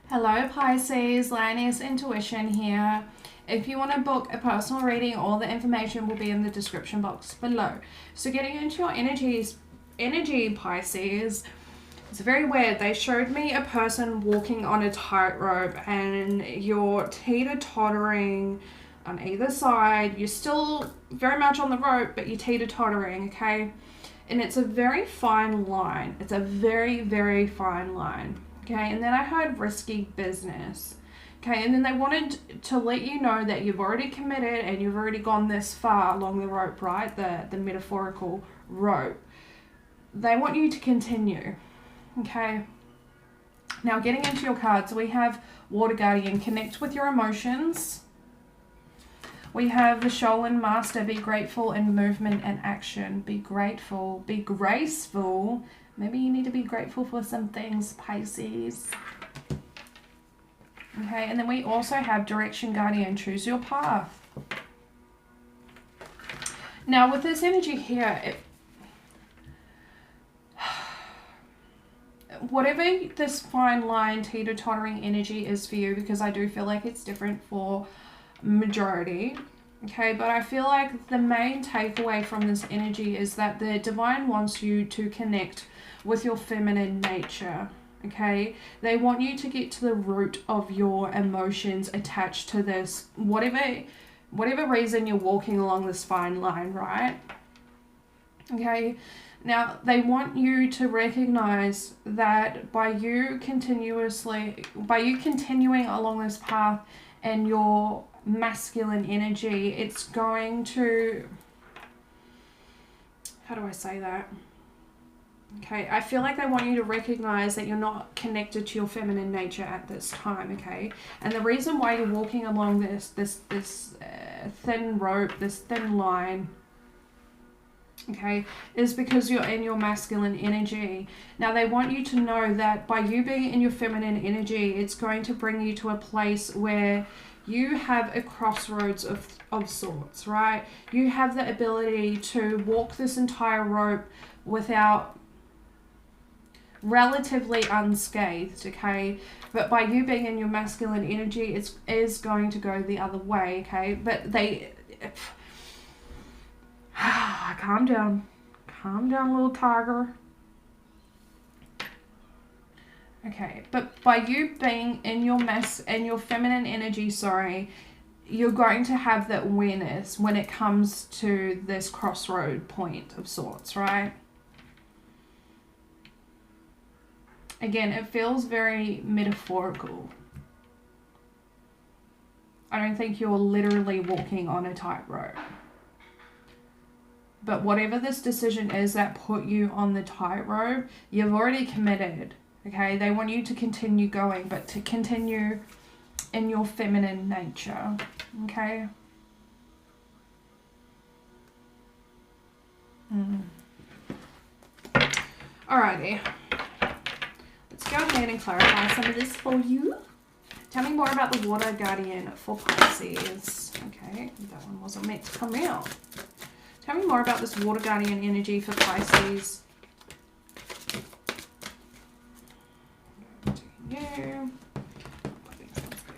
Hello Pisces, Lioness Intuition here. If you want to book a personal reading, all the information will be in the description box below. So getting into your energy Pisces, it's very weird. They showed me a person walking on a tightrope and you're teeter-tottering on either side. You're still very much on the rope, but you're teeter-tottering, okay? And it's a very fine line. It's a very, very fine line. Okay, and then I heard risky business. Okay, and then they wanted to let you know that you've already committed and you've already gone this far along the rope, right? The metaphorical rope. They want you to continue. Okay. Now getting into your cards, we have Water Guardian, connect with your emotions. We have the Sholin Master, be grateful in movement and action. Be grateful, be graceful. Maybe you need to be grateful for some things, Pisces. Okay, and then we also have Direction Guardian, choose your path. Now with this energy here, whatever this fine line teeter-tottering energy is for you, because I do feel like it's different for majority, okay, but I feel like the main takeaway from this energy is that the divine wants you to connect with your feminine nature. Okay, they want you to get to the root of your emotions attached to this, whatever reason you're walking along this fine line, right? Okay, now they want you to recognize that by you continuing along this path and your masculine energy, it's going to, how do I say that? Okay, I feel like they want you to recognize that you're not connected to your feminine nature at this time, okay? And the reason why you're walking along this thin rope, this thin line, okay, is because you're in your masculine energy. Now they want you to know that by you being in your feminine energy, it's going to bring you to a place where you have a crossroads of sorts, right? You have the ability to walk this entire rope without relatively unscathed, okay? But by you being in your masculine energy, it is going to go the other way, okay? But they calm down, little tiger. Okay, but by you being in your feminine energy, you're going to have that awareness when it comes to this crossroad point of sorts, right? Again, it feels very metaphorical. I don't think you're literally walking on a tightrope. But whatever this decision is that put you on the tightrope, you've already committed. Okay, they want you to continue going, but to continue in your feminine nature. Okay. Alrighty. Let's go ahead and clarify some of this for you. Tell me more about the Water Guardian for Pisces. Okay, that one wasn't meant to come out. Tell me more about this Water Guardian energy for Pisces. You.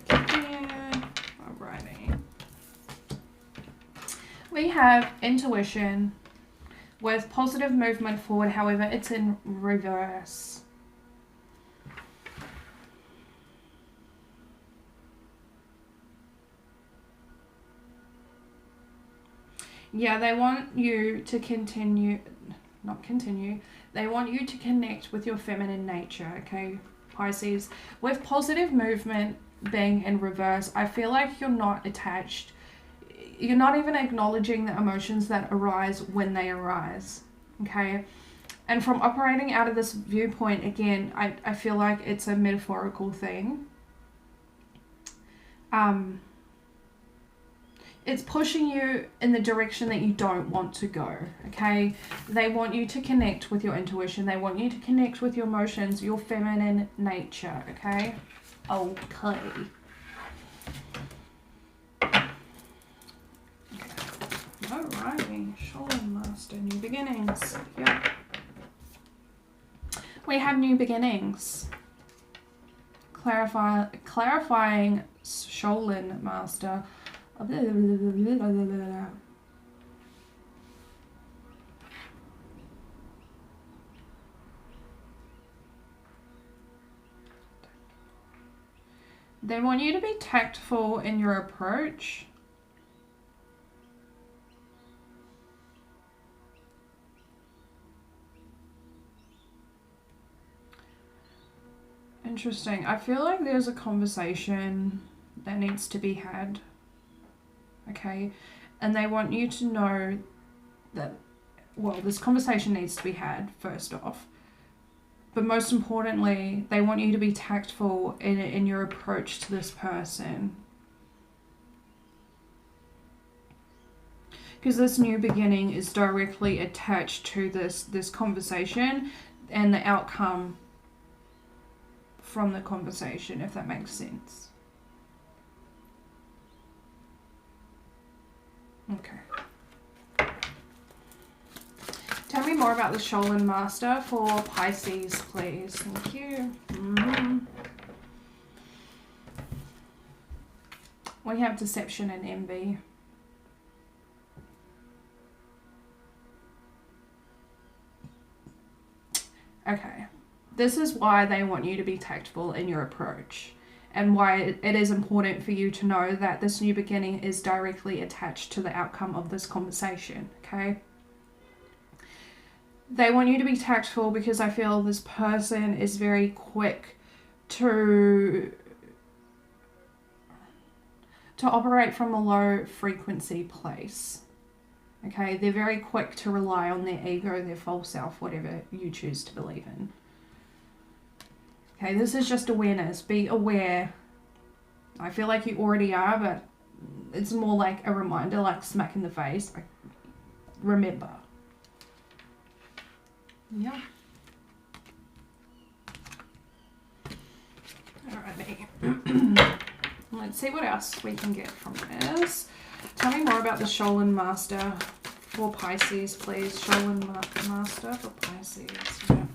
Alrighty. We have intuition with positive movement forward, however, it's in reverse. Yeah, they want you to they want you to connect with your feminine nature, okay, Pisces. With positive movement being in reverse, I feel like you're not attached. You're not even acknowledging the emotions that arise when they arise, okay? And from operating out of this viewpoint, again, I feel like it's a metaphorical thing. It's pushing you in the direction that you don't want to go, okay? They want you to connect with your intuition. They want you to connect with your emotions, your feminine nature, okay? Okay. Alrighty, Sholin Master, new beginnings. Yep. We have new beginnings. clarifying Shaolin master. They want you to be tactful in your approach. Interesting. I feel like there's a conversation that needs to be had. Okay? And they want you to know that, well, this conversation needs to be had, first off. But most importantly, they want you to be tactful in your approach to this person. Because this new beginning is directly attached to this conversation and the outcome from the conversation, if that makes sense. Okay. Tell me more about the Shaolin Master for Pisces, please. Thank you. We have deception and envy. Okay. This is why they want you to be tactful in your approach, and why it is important for you to know that this new beginning is directly attached to the outcome of this conversation, okay? They want you to be tactful because I feel this person is very quick to operate from a low frequency place. Okay, they're very quick to rely on their ego, their false self, whatever you choose to believe in. Okay, this is just awareness. Be aware. I feel like you already are, but it's more like a reminder, like smack in the face. Like, remember. Yeah. Alrighty. Let's see what else we can get from this. Tell me more about the Shaolin Master for Pisces, please. Shaolin Master for Pisces. Yeah.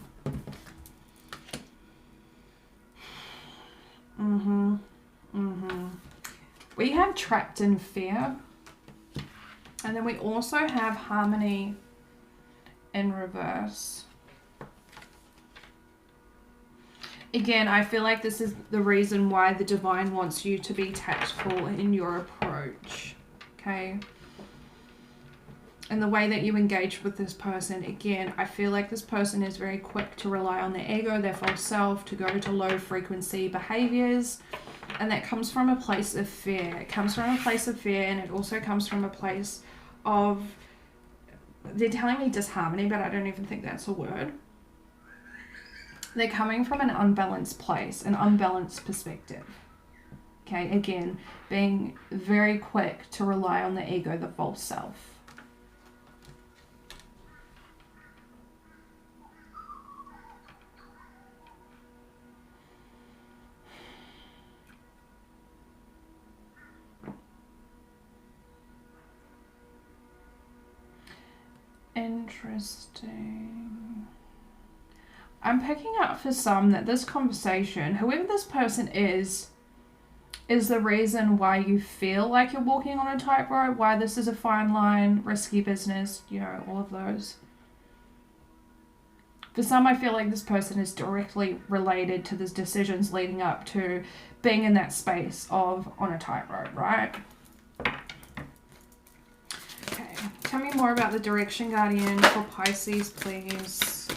We have trapped in fear. And then we also have harmony in reverse. Again, I feel like this is the reason why the divine wants you to be tactful in your approach. Okay? And the way that you engage with this person, again, I feel like this person is very quick to rely on their ego, their false self, to go to low frequency behaviors. And that comes from a place of fear. It comes from a place of fear, and it also comes from a place of, they're telling me disharmony, but I don't even think that's a word. They're coming from an unbalanced place, an unbalanced perspective. Okay, again, being very quick to rely on the ego, the false self. Interesting. I'm picking up for some that this conversation, whoever this person is the reason why you feel like you're walking on a tightrope, why this is a fine line, risky business, you know, all of those. For some, I feel like this person is directly related to these decisions leading up to being in that space of on a tightrope, right? Okay, tell me more about the direction guardian for Pisces, please.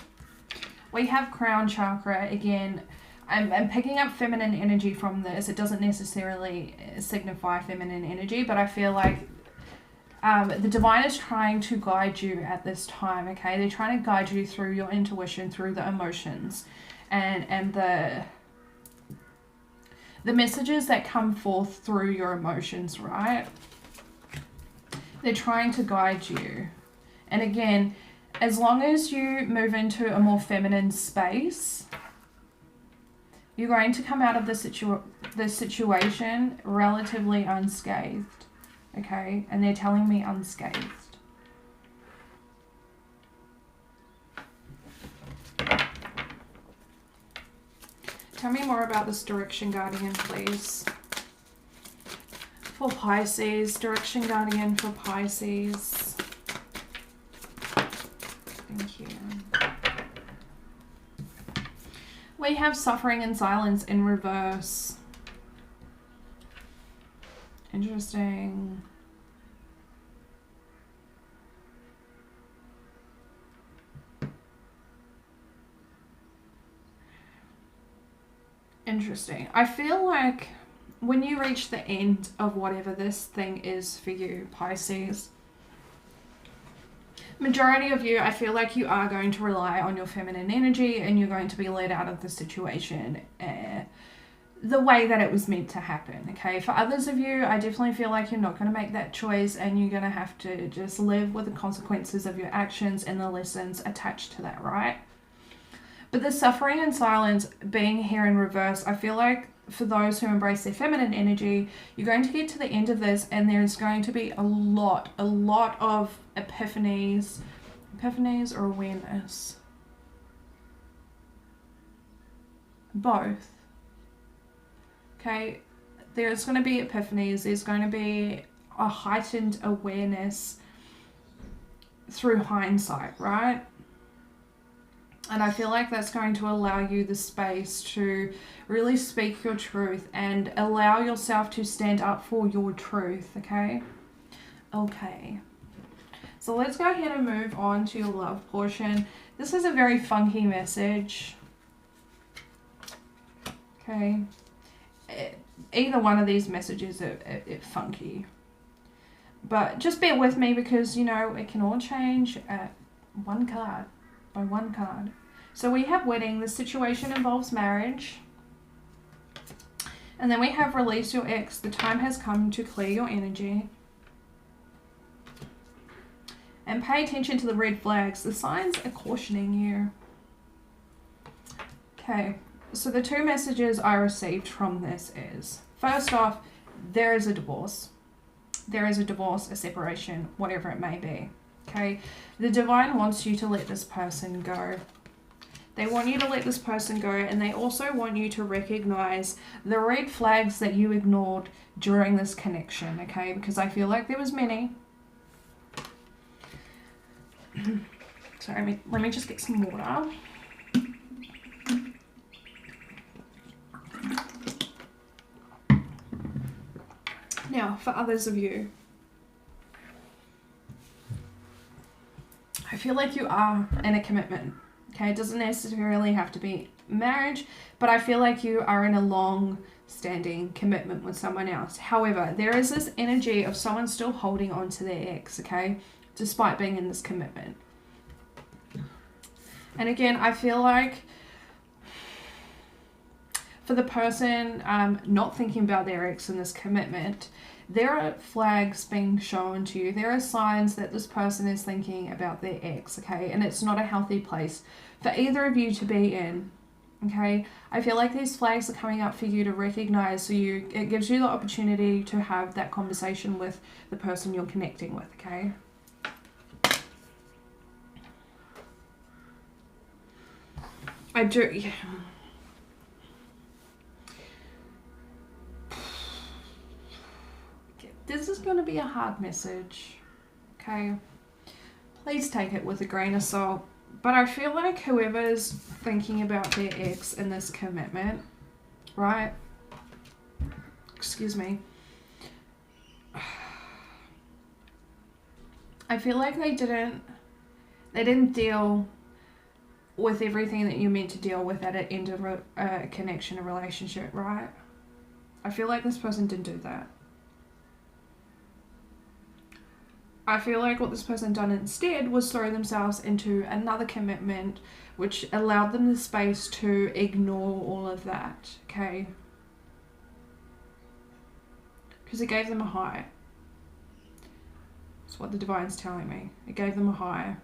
We have crown chakra. Again, I'm picking up feminine energy from this. It doesn't necessarily signify feminine energy, but I feel like the divine is trying to guide you at this time, okay? They're trying to guide you through your intuition, through the emotions, and the messages that come forth through your emotions, right? They're trying to guide you. And again, as long as you move into a more feminine space, you're going to come out of this situation relatively unscathed. Okay? And they're telling me unscathed. Tell me more about this direction guardian, please. For Pisces, direction guardian for Pisces. Thank you. We have suffering and silence in reverse. Interesting. Interesting. I feel like when you reach the end of whatever this thing is for you, Pisces, majority of you, I feel like you are going to rely on your feminine energy and you're going to be led out of the situation the way that it was meant to happen, okay? For others of you, I definitely feel like you're not going to make that choice and you're going to have to just live with the consequences of your actions and the lessons attached to that, right? But the suffering and silence being here in reverse, I feel like for those who embrace their feminine energy, you're going to get to the end of this and there's going to be a lot of epiphanies or awareness. Both. Okay, there's going to be epiphanies, there's going to be a heightened awareness through hindsight, right? And I feel like that's going to allow you the space to really speak your truth and allow yourself to stand up for your truth, okay? Okay. So let's go ahead and move on to your love portion. This is a very funky message. Okay. Either one of these messages are funky. But just bear with me because, you know, it can all change at one card. By one card. So we have wedding. The situation involves marriage. And then we have release your ex. The time has come to clear your energy. And pay attention to the red flags. The signs are cautioning you. Okay. So the two messages I received from this is, first off, there is a divorce. There is a divorce, a separation, whatever it may be. Okay, the divine wants you to let this person go. They want you to let this person go, and they also want you to recognize the red flags that you ignored during this connection, okay? Because I feel like there was many. Sorry, let me just get some water. Now, for others of you, I feel like you are in a commitment, okay? It doesn't necessarily have to be marriage, but I feel like you are in a long-standing commitment with someone else. However, there is this energy of someone still holding on to their ex, okay? Despite being in this commitment. And again, I feel like for the person not thinking about their ex in this commitment, there are flags being shown to you. There are signs that this person is thinking about their ex, okay? And it's not a healthy place for either of you to be in, okay? I feel like these flags are coming up for you to recognize, so it gives you the opportunity to have that conversation with the person you're connecting with, okay? I do, yeah. This is going to be a hard message, okay? Please take it with a grain of salt. But I feel like whoever's thinking about their ex in this commitment, right? Excuse me. I feel like they didn't deal with everything that you're meant to deal with at an end of a connection, a relationship, right? I feel like this person didn't do that. I feel like what this person done instead was throw themselves into another commitment, which allowed them the space to ignore all of that, okay? Because it gave them a high. That's what the divine's telling me. It gave them a high.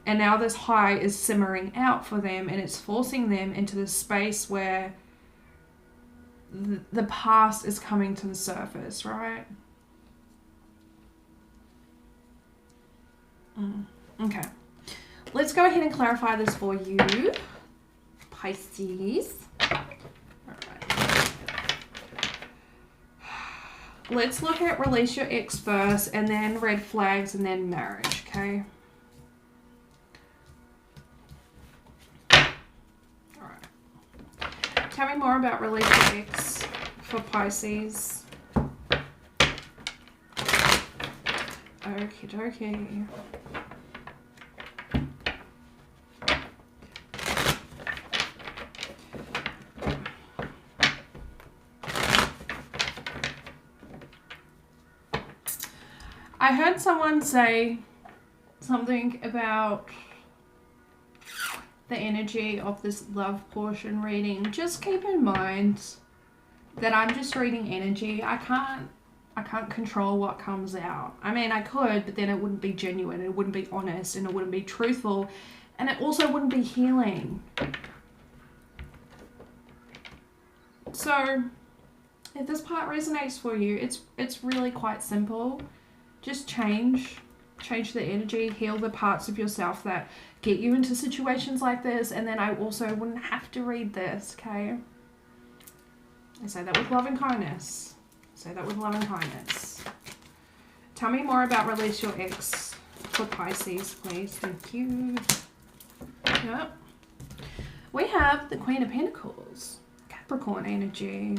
And now this high is simmering out for them, and it's forcing them into this space where the past is coming to the surface, right? Okay, let's go ahead and clarify this for you, Pisces. Alright. Let's look at release your ex first, and then red flags, and then marriage, okay? Alright. Tell me more about release your ex for Pisces. Okie dokie. I heard someone say something about the energy of this love portion reading. Just keep in mind that I'm just reading energy. I can't control what comes out. I mean, I could, but then it wouldn't be genuine, it wouldn't be honest, and it wouldn't be truthful, and it also wouldn't be healing. So, if this part resonates for you, it's really quite simple. Just change the energy, heal the parts of yourself that get you into situations like this, and then I also wouldn't have to read this, okay? I say that with love and kindness. Say that with love and kindness. Tell me more about release your ex for Pisces, please. Thank you. Yep. We have the Queen of Pentacles, Capricorn energy.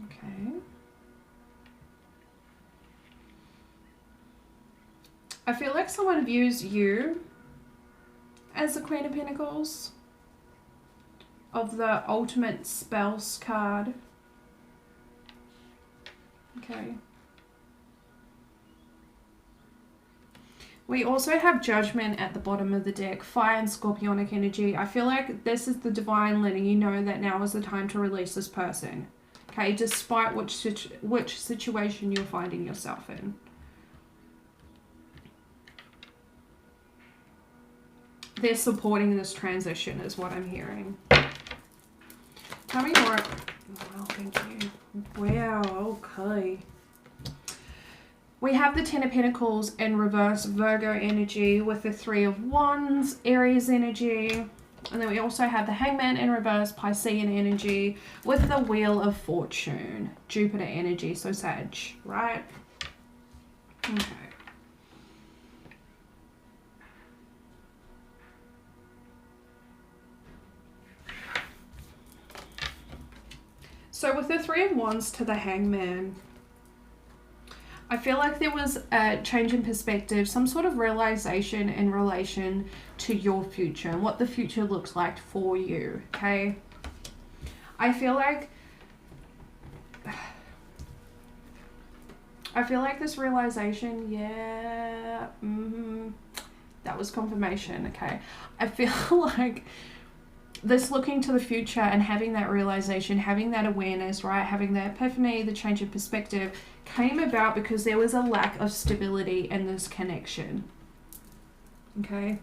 Okay. I feel like someone views you as the Queen of Pentacles, of the ultimate spouse card. Okay. We also have Judgment at the bottom of the deck, Fire and Scorpionic energy. I feel like this is the divine letting you know that now is the time to release this person. Okay, despite which situation you're finding yourself in. They're supporting this transition is what I'm hearing. Tell me more. Well, thank you. Wow, okay. We have the Ten of Pentacles in reverse, Virgo energy, with the Three of Wands, Aries energy. And then we also have the Hangman in reverse, Piscean energy, with the Wheel of Fortune, Jupiter energy, so Sag, right? Okay. So with the Three of Wands to the Hangman, I feel like there was a change in perspective, some sort of realization in relation to your future and what the future looks like for you, okay? I feel like this realization, yeah, that was confirmation, okay? I feel like this looking to the future and having that realization, having that awareness, right? Having the epiphany, the change of perspective came about because there was a lack of stability in this connection. Okay.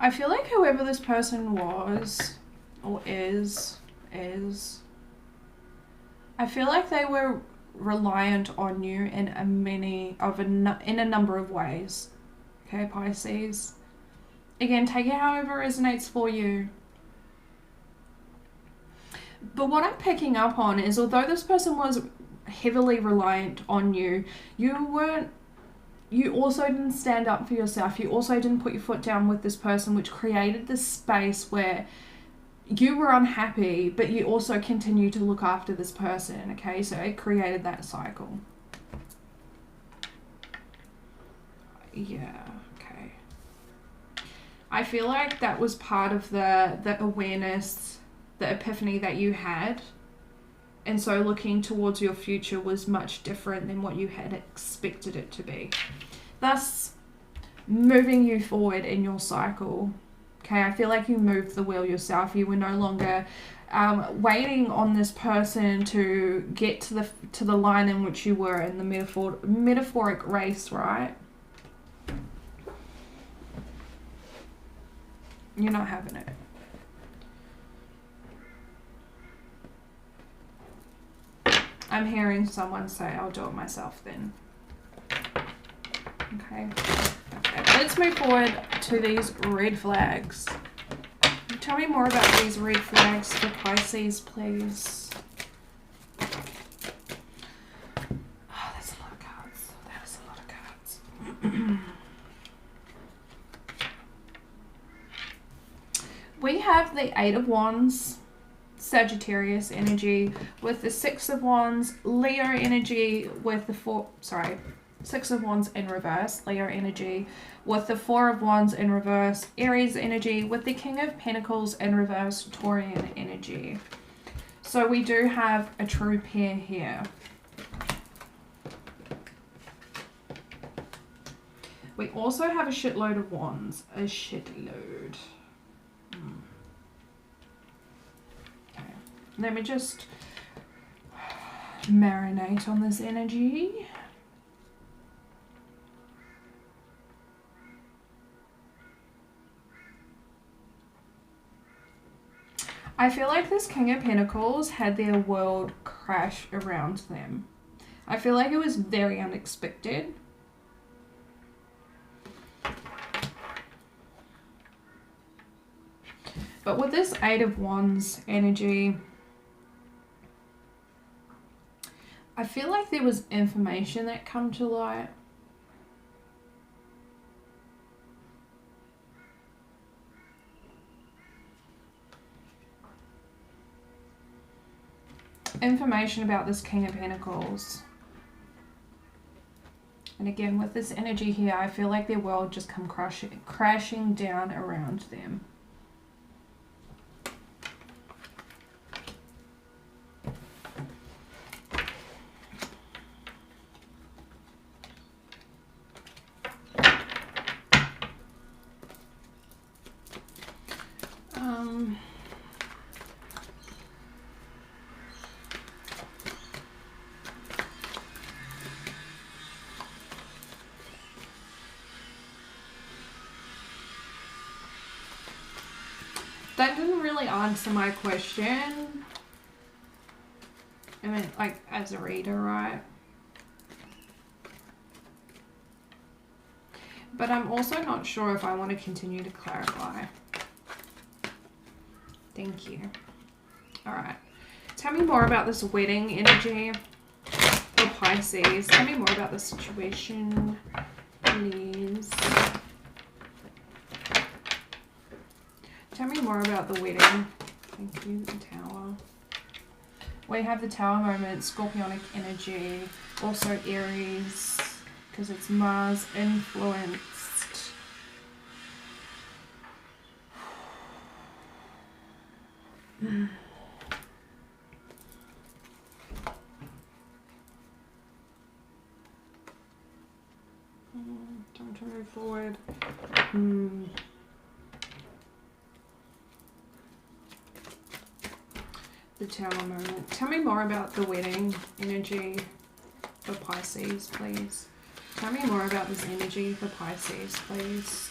I feel like whoever this person was or is, I feel like they were reliant on you in a number of ways. Okay, Pisces. Again, take it however resonates for you. But what I'm picking up on is, although this person was heavily reliant on you, you also didn't stand up for yourself. You also didn't put your foot down with this person, which created this space where you were unhappy, but you also continue to look after this person, okay? So it created that cycle. Yeah, okay. I feel like that was part of the awareness, the epiphany that you had. And so looking towards your future was much different than what you had expected it to be. Thus, moving you forward in your cycle, Okay, I feel like you moved the wheel yourself. You were no longer waiting on this person to get to the line in which you were in the metaphoric race, right? You're not having it. I'm hearing someone say, I'll do it myself then. Okay. Let's move forward to these red flags. Tell me more about these red flags for Pisces, please. Oh, that's a lot of cards. That is a lot of cards. We have the Eight of Wands, Sagittarius energy, with the Six of Wands, Leo energy, with the Six of Wands in reverse, Leo energy, with the Four of Wands in reverse, Aries energy, with the King of Pentacles in reverse, Taurian energy. So we do have a true pair here. We also have a shitload of wands. A shitload. Okay. Let me just marinate on this energy. I feel like this King of Pentacles had their world crash around them. I feel like it was very unexpected. But with this Eight of Wands energy, I feel like there was information that come to light. Information about this King of Pentacles. And again, with this energy here, I feel like their world just come crashing down around them. That didn't really answer my question. I mean, like, as a reader, right? But I'm also not sure if I want to continue to clarify. Thank you. Alright. Tell me more about this wedding energy for Pisces. Tell me more about the situation, please. Tell me more about the wedding. Thank you, the Tower. We have the Tower moment, Scorpionic energy, also Aries, because it's Mars influenced. Time to move forward. The Tower moment. Tell me more about the wedding energy for Pisces, please. Tell me more about this energy for Pisces, please.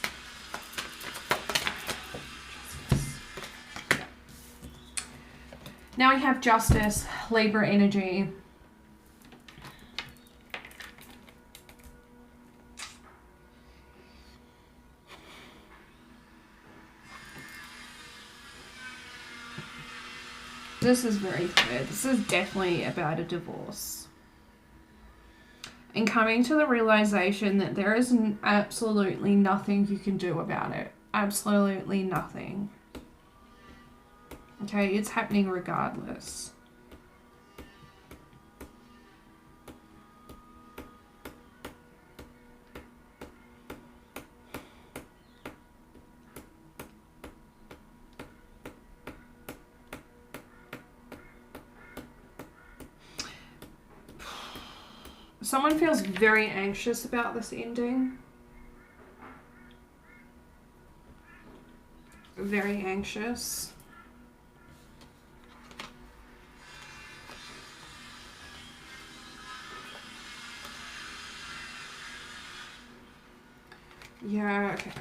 Yeah. Now we have Justice, Libra energy. This is very clear. This is definitely about a divorce. And coming to the realization that there is absolutely nothing you can do about it. Absolutely nothing. Okay, it's happening regardless. Someone feels very anxious about this ending. very anxious. Yeah, okay.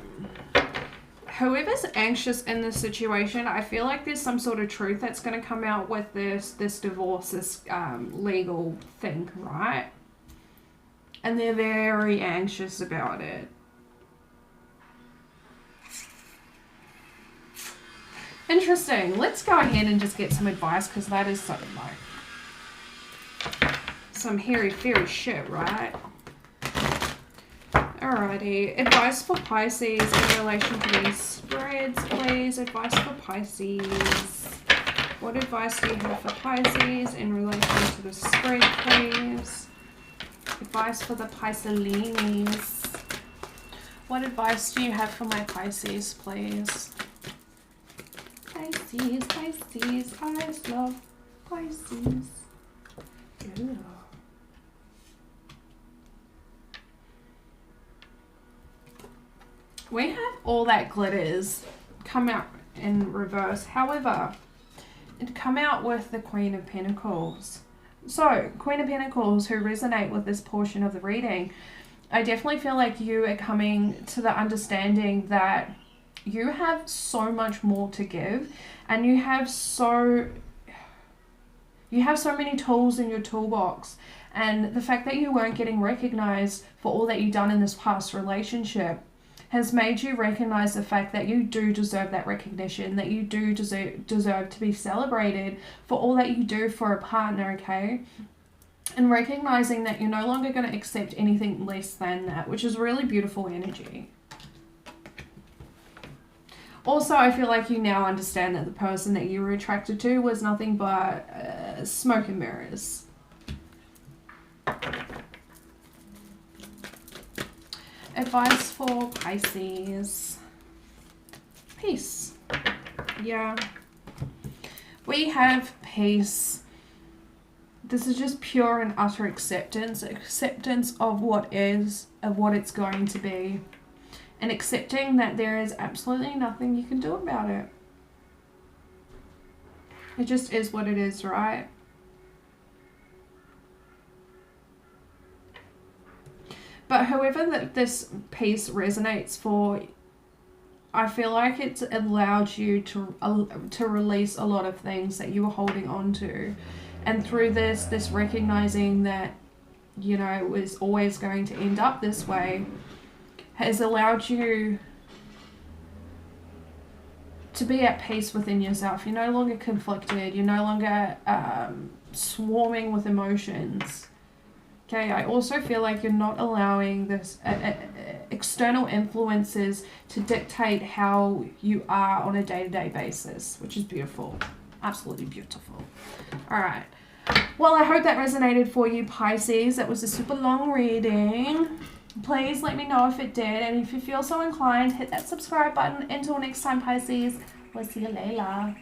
Whoever's anxious in this situation, I feel like there's some sort of truth that's going to come out with this divorce, this legal thing, right? And they're very anxious about it. Interesting. Let's go ahead and just get some advice, because that is sort of like some hairy-fairy shit, right? Alrighty. Advice for Pisces in relation to these spreads, please. Advice for Pisces. What advice do you have for Pisces in relation to the spread, please? Advice for the Piscelinis. What advice do you have for my Pisces, please? Pisces, Pisces, I love Pisces. Yeah. We have all that glitters come out in reverse. However, it come out with the Queen of Pentacles. So, Queen of Pentacles, who resonate with this portion of the reading, I definitely feel like you are coming to the understanding that you have so much more to give, and you have so many tools in your toolbox. And the fact that you weren't getting recognized for all that you've done in this past relationship has made you recognize the fact that you do deserve that recognition, that you do deserve to be celebrated for all that you do for a partner, okay? And recognizing that you're no longer going to accept anything less than that, which is really beautiful energy. Also, I feel like you now understand that the person that you were attracted to was nothing but smoke and mirrors. Advice for Pisces. Peace. Yeah. We have peace. This is just pure and utter acceptance. Acceptance of what is, of what it's going to be. And accepting that there is absolutely nothing you can do about it. It just is what it is, right? But however that this piece resonates for, I feel like it's allowed you to release a lot of things that you were holding on to. And through this recognizing that, you know, it was always going to end up this way, has allowed you to be at peace within yourself. You're no longer conflicted. You're no longer swarming with emotions. Okay, I also feel like you're not allowing this external influences to dictate how you are on a day-to-day basis, which is beautiful. Absolutely beautiful. All right. Well, I hope that resonated for you, Pisces. That was a super long reading. Please let me know if it did. And if you feel so inclined, hit that subscribe button. Until next time, Pisces. We'll see you later.